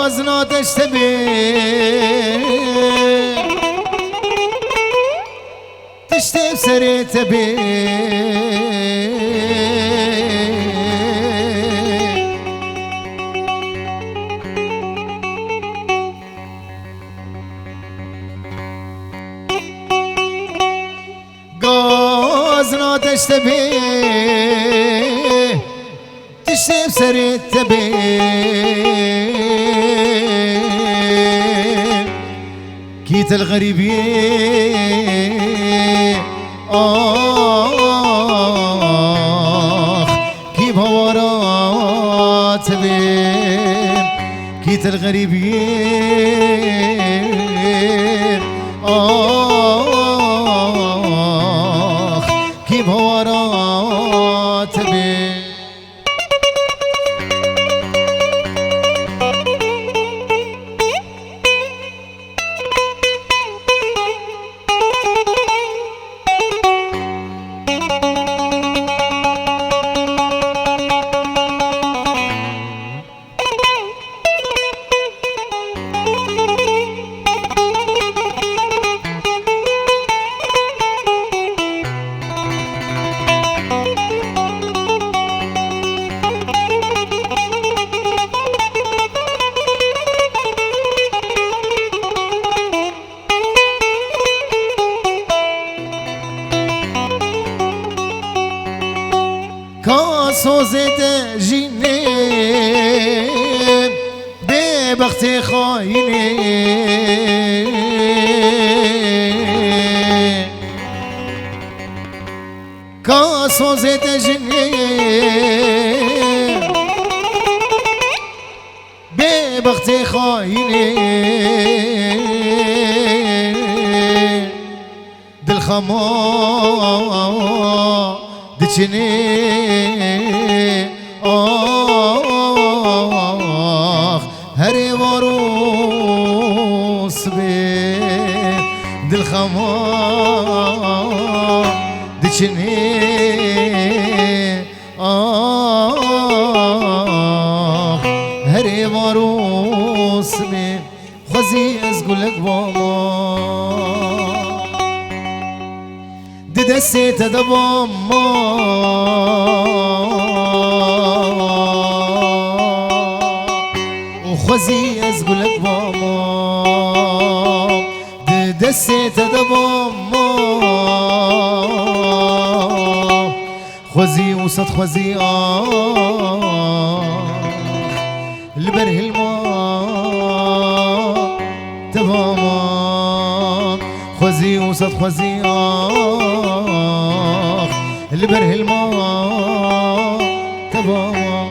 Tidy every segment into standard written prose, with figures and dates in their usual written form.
غازنا تشتبه تشتب سريت بيه غازنا تشتبه تشتب سريت بيه كيت الغريبين كيف ورات بين كيت الغريبين كيف ورات بين كاسوزت جيني ببختي خايني كاسوزت جيني ببختي خايني دل خما دچني هري وروس بي دل خما دچني هري وروس بي خزي ازقلك بابا دسيت دبما وخزي ازقلك بابا دسيت دبما خزي وسط خزي البره الماء تماما خزي وسط خزي البره الماء تماما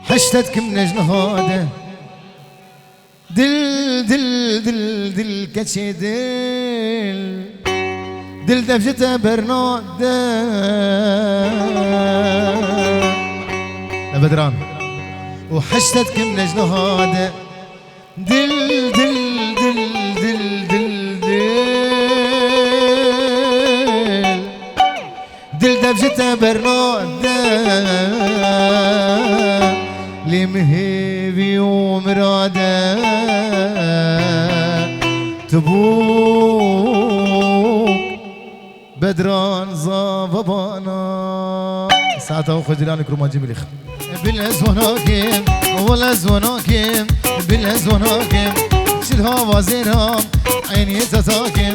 حشتك من جنهاده دل دل دل دل كتشي دل دفجته برناده بدران وحشتك من جنهاده دل دل دل دل دل دل دفجته برناده لمهيبي ومراده تبوك بدران زاببانا ساعتها وخجلان كرمان جميلخ بالهزوناكم والهزوناكم بالهزوناكم شدها وزيرها عيني تتاكم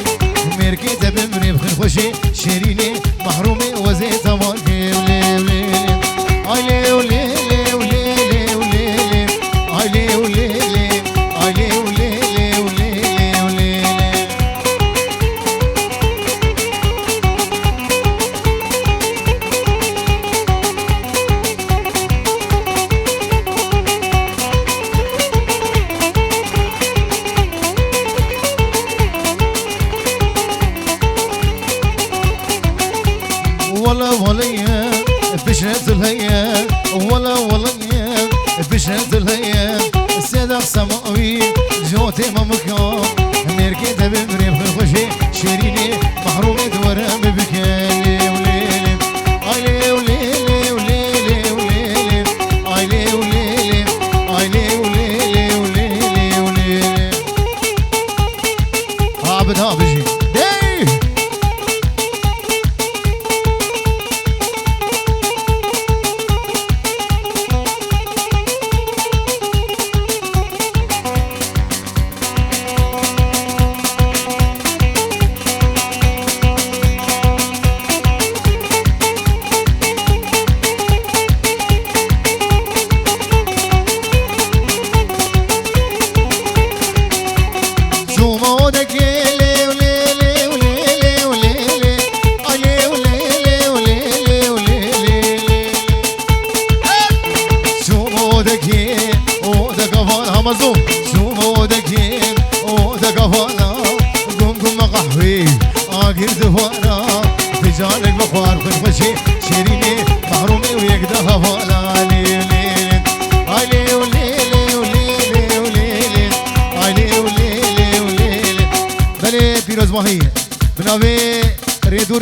ميركيته بمري بخير خوشي شيريني محرومي وزيتها ماكم ليلي عيلي وليلي والله بشهد الهيام السيدة سماوي جوتي ممكان ميركي تبمري بخوشي شيريني محروم دورة ببكالي وليلي آيلي وليلي وليلي وليلي آيلي وليلي آيلي وليلي وليلي وليلي عابد هابجي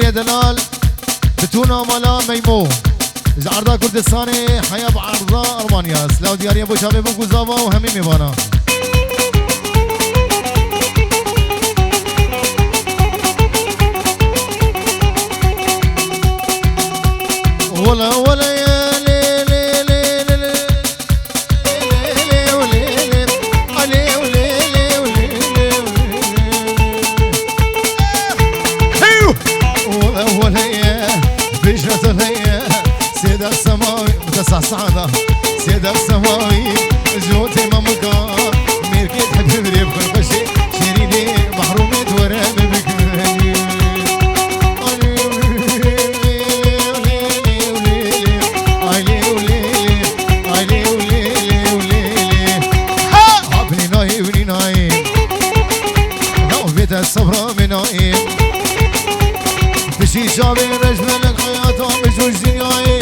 دلال بتونا مالا ميمو إذا عرضا كردستاني حيا بعرضا أرمانيا سلاو دياريا بو شابي بو كوزاوا وهمي ميبانا ولا ولا يا صعدة سيدة السماوي جوتي ممكان ميركي تحب بريب خلقشي شيريني محرومة ورام بكراني ابني نايم ابني نايم نوبة الصبر من نايم بشي شابي رجملك حياته مش وش دنياي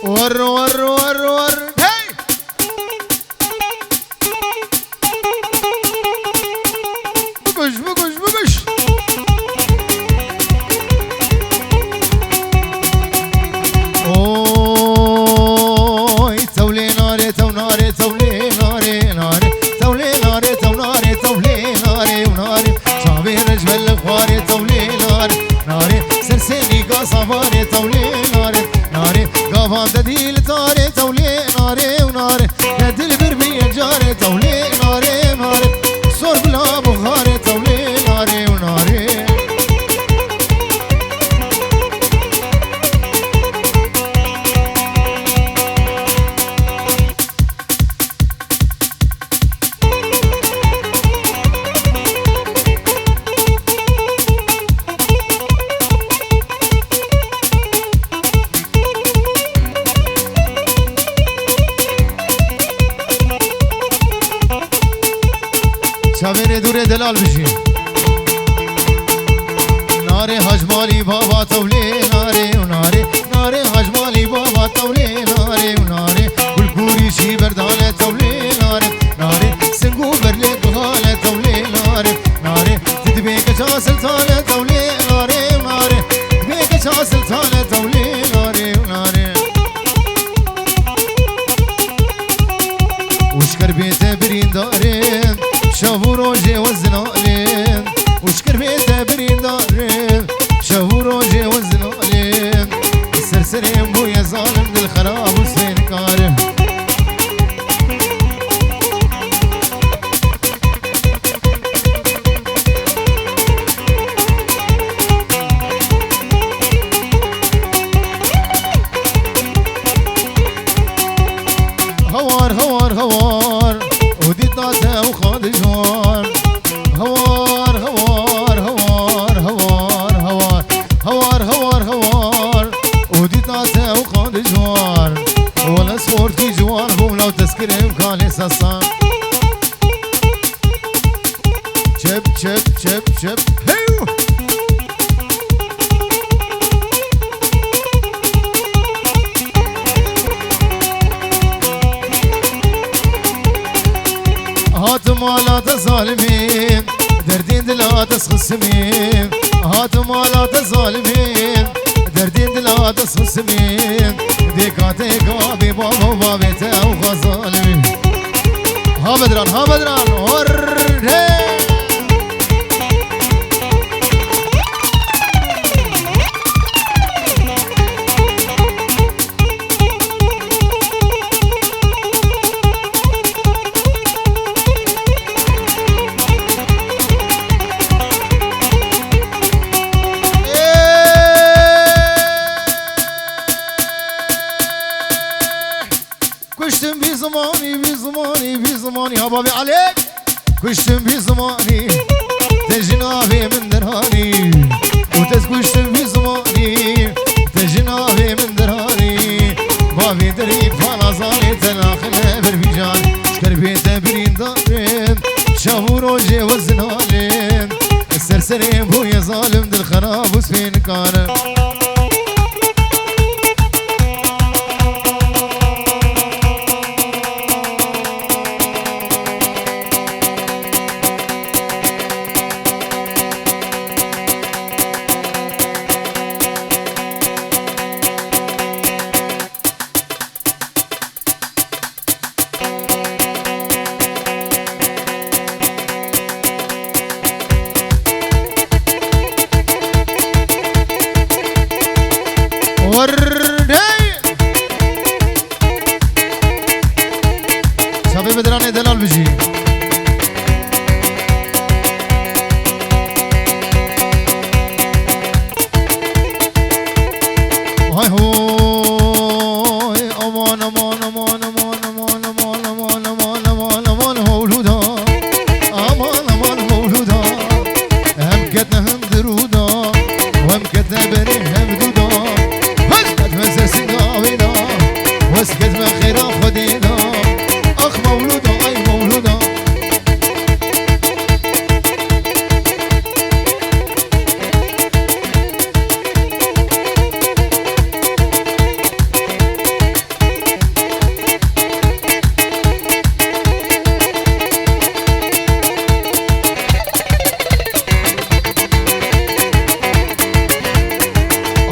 ور ور ور ور هي بقش بقش بقش اوي تولي ناري تو ناري تولي ناري ناري تولي ناري تو ناري تولي ناري وناري شعبي رجل الخواري تولي ناري ناري سرسيني قصباري تولي ناري ناري قافان تديل تاري تولي ناري وناري يدل برمي جاري تولي ناري ناري صور بلا بخاري تولي ناري وناري شابير دوري دلال بجي ناري هجمالي بابا تولي ناري وناري ناري هجمالي بابا تولي ناري وناري والكوري شي بردالة تولي ناري ناري سنقو برلي بغالة تولي ناري ناري تدبيك شا سلطانة تولي ناري وناري تدبيك شا سلطانة تولي ناري وناري وشكر بيته برين دارين شافو روجي وزنالين وشكر بيته برين دارين شافو روجي وزنالين السرسرين بويا ظالم للخراب وسين كاره هوار هوار هوار ودي طاته وخاد جوار هوار هوار هوار هوار هوار هوار هوار هوار ودي طاته وخاد جوار ولا صور في جوار بوم لو تسكر امكاني ساسان شب شب شب شب هيو هات مالات ظالمين دردين دلات خصمين هات مالات ظالمين دردين دلات خصمين ديكاتي قابي بابا بابي تاو غزالمين ها بدران ورهي كشتم بزماني هبابي عليك كشتم بزماني تجنابي من درهاني وتسكشتم بزماني تجنابي من درهاني بابي دريب فالازاني تناخلها بربيجان شكر بيته برين دارين شهور وجه وزنالين السرسرين بويا ظالم دل خراب وسفين كان شباب بدراني دلال بجي هاي هوي امان امان امان امان امان امان امان امان امان امان مولودا امان امان مولودا هم كتنا هم درودا وهم كتنا بري هم دودا هسكت مساسي قاوينا واسكت ما خيرا خدينا اخ مولودا اي مولودا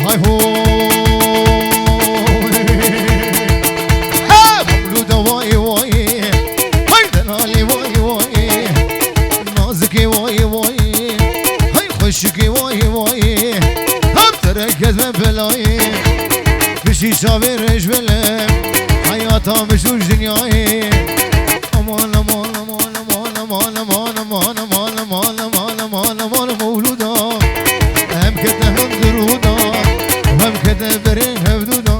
هاي هو مولودا واي واي هاي دلالي واي واي نازكي واي واي هاي خشكي واي واي هم تركز من بلاي بشي شافي رجبلم حياتها مشوش دنياي امان امان امان امان امان امان امان امان امان امان امان امان مولودا هم كتنا هم درودا هم كتنا برين هم دودا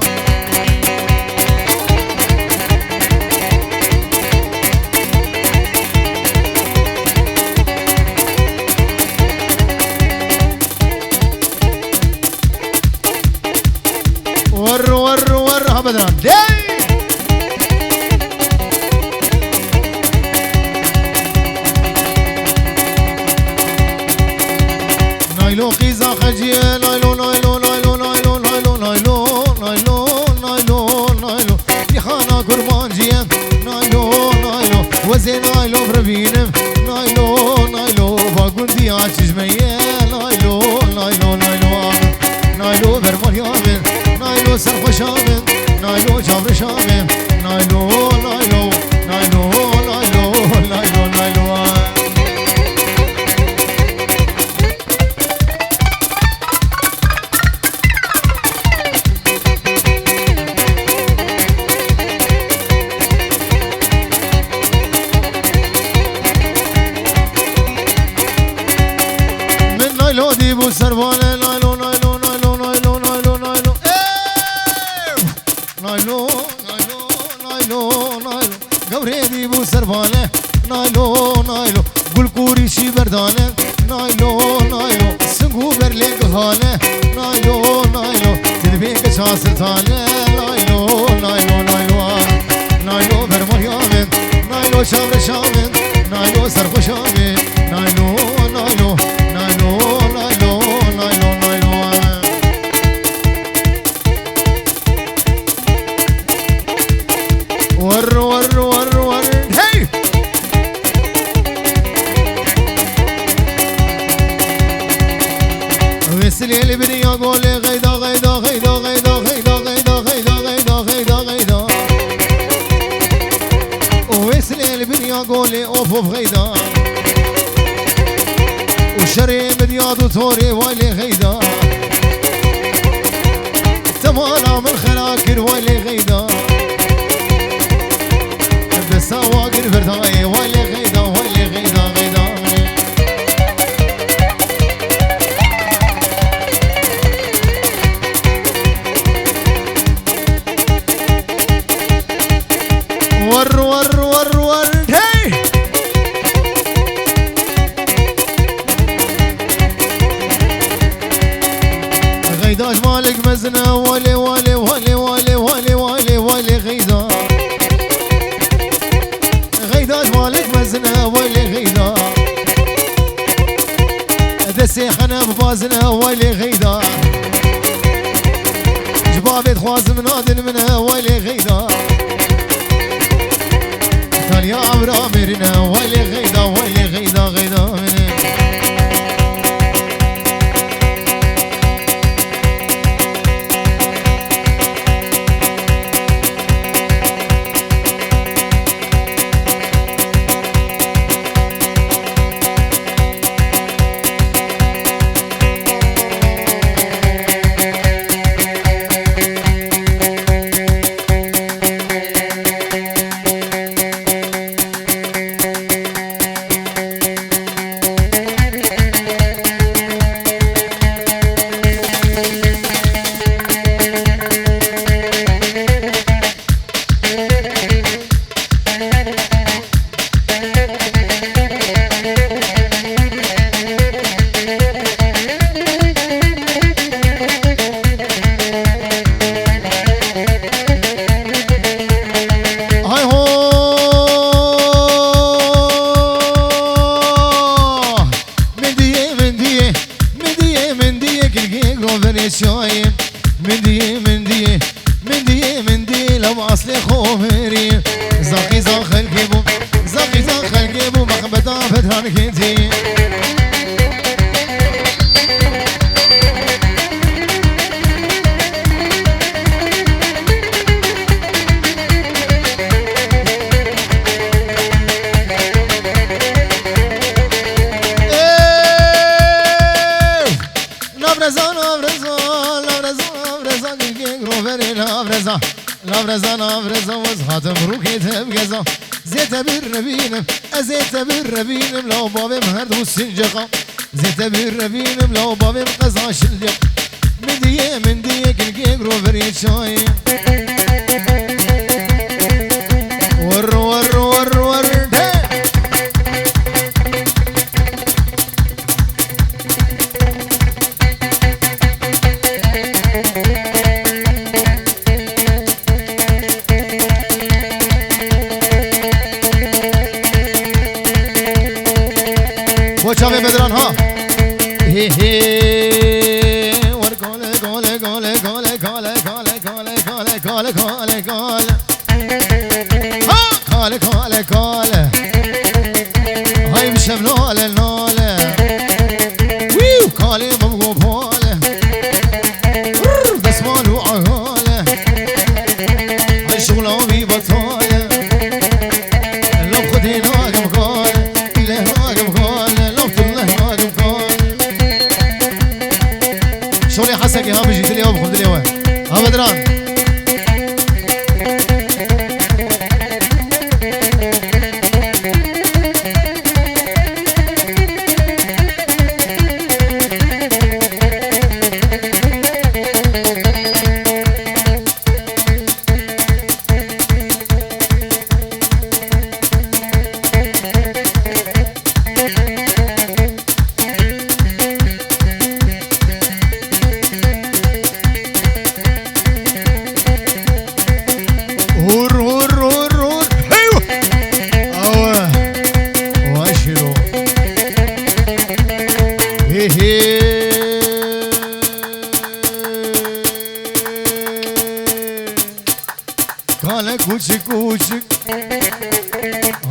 ور ها بدران دي نايلو قيزا خجيه نايلو نايلو نايلو نايلو نايلو نايلو نايلو نايلو نايلو يخانا قربان جيه نايلو نايلو وزي نايلو بربينم نايلو نايلو باقون دي عاشش ميه نايلو نايلو نايلو نايلو برمال يامن نايلو سرخوش آمن نايلو جابر شامن نايلو نايلو نايلو نايلو نايلو نايلو من نايلو ديبو سربانه نايلو نايلو نايلو نايلو نايلو نايلو نايلو نايلو نايلو نايلو نايلو قوريدي بو سربانه نايلو نايلو قول كوري شي بردانه نايلو نايلو سنقو برليك هانه نايلو نايلو تنبيك شاسلتانه نايلو نايلو نايلو نايلو برمريامن نايلو شامر شامن نايلو سرخو شامن نايلو نايلو نايلو نايلو نايلو نايلو ور ور ور ور هي ويسلي اللي بدي اقول غيدا غيدا غيدا غيدا غيدا غيدا غيدا غيدا غيدا غيدا ويسلي اللي بدي اقول اوف اوف غيدا وشري بدياد توري ويلي غيدا تمانا من خلاكر ويلي غيدا بسواقر فرداي ويلي غيدا ويلي غيدا غيدا ور ور ور ور هي غيداش مالك مزنه ولي ولي ولي ولي ولي ولي ولي غيدا غيداش مالك مزنه ولي غيدا دسي خنا ببازنه ولي غيدا جبابي تخواز من عادل منها ولي غيدا يا عبرا مرنا ولي غيدا ولي غيدا غيدا منه مندي لو اصلي خومري زاقي زاق الجيبو زاقي زاق الجيبو مخبطه فتحان كنتي نافرزا وزهاتم روكي تبقزا زيت بالربينم ازيت بالربينم لو بابي مهرد والسنجقة زيت بالربينم لو بابي مقزا شلق مندية كل كيك روفريت شاي ور ور ور ور وشافي بدران ها هي هي ور قال قال قال قال قال قال قال قال قال قال قال ها قال قال قال هاي بشملال النال ويو قال مبغو بال دسمان وعقال هاي شغله بي بطال لو خدينا قم قال له قم قال شغلي حسكي ها بيجي اليوم خذ اليوم ها بدران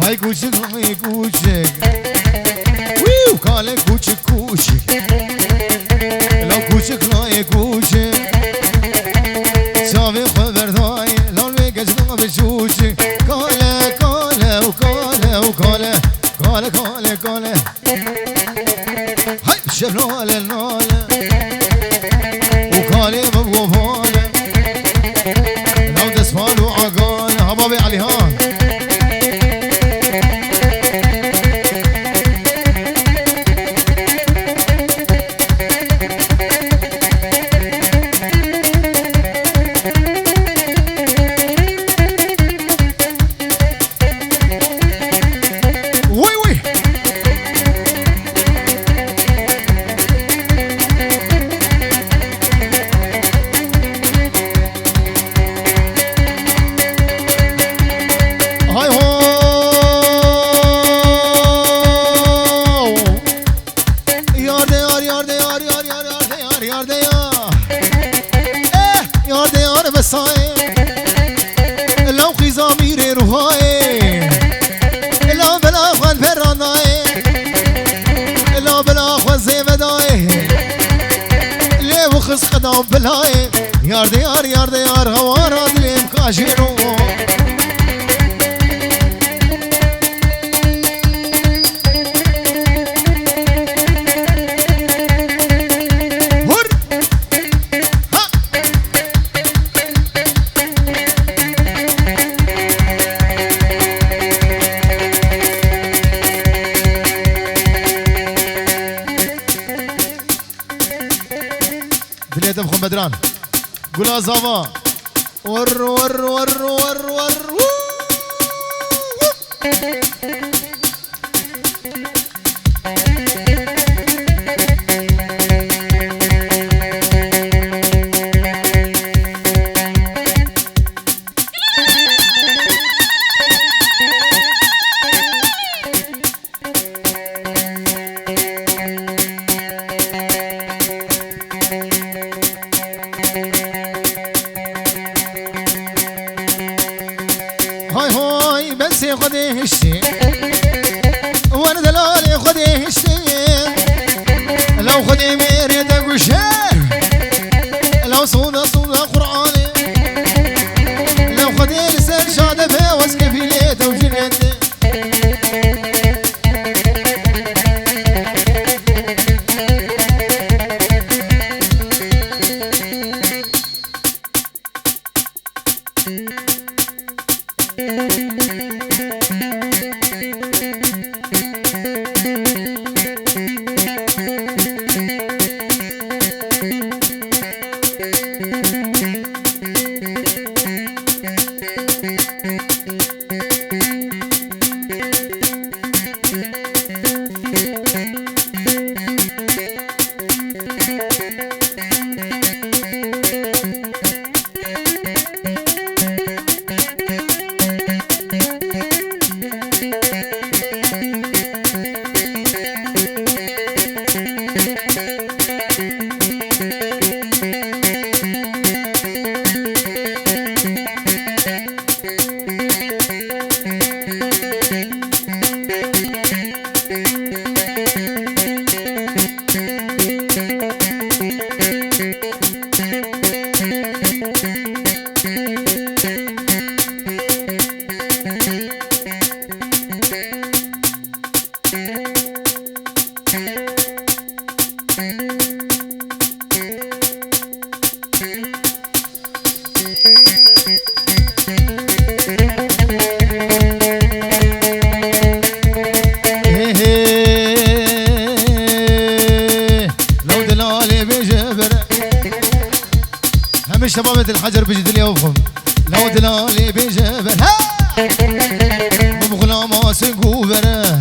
هاي كوشك هاي كوشك ويو كاله كوشك كوشك لو كوشك لا كوشك شافي خبر ضاي لو الوجه ما بشوشك كاله كاله وكاله وكاله كاله كاله كاله هاي شبلول النول وكاله بوفاله لو دسفال وعقال هبابي عليها لو خزامير روحاي لو بلا خان فراناي لو بلا خان زيمداي ليه وخص قدام بلاي يار ديار يار ديار هوارا دليم كاشيرو بليدم خم بدران قولا زافا ور ور ور ور ور هاي هاي بس خدي هشتي وانا دلالي خدي هشتي لو خدي ميري دقو شهر لو صودا صودا قرآني لو خدي لسان شادة في وسك في ليته وجنتي شبابة الحجر بجد اليوم لو دلالي بجبل ها مبغلا سنقوبرة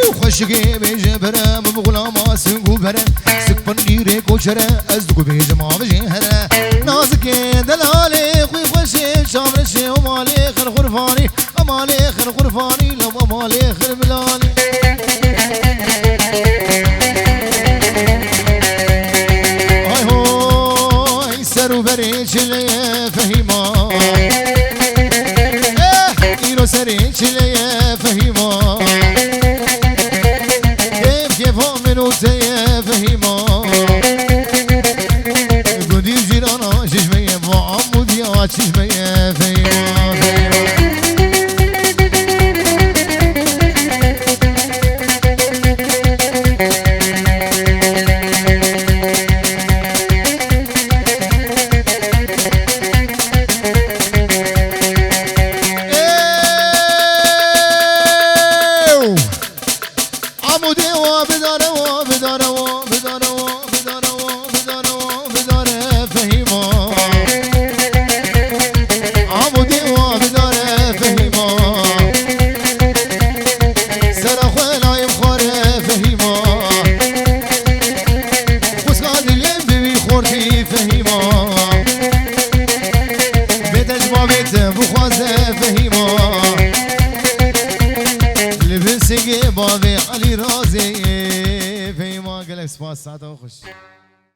وخشقي بجبرة مبغلا سنقوبرة سكبن نيري كوشرة أزدقو بجمع بجهرة نازك دلالي خوي خشي شامرشي ومالي خر غرفاني أمالي خر غرفاني لو أمالي خر بلاني بريش اللي فهيما سري شلي فهيما كيف منو تيا فهيما قدي جيرانا ششمية وعمودي يا ششمية فهيما بابي علي رازي فيما قلب سباس ساعته خوش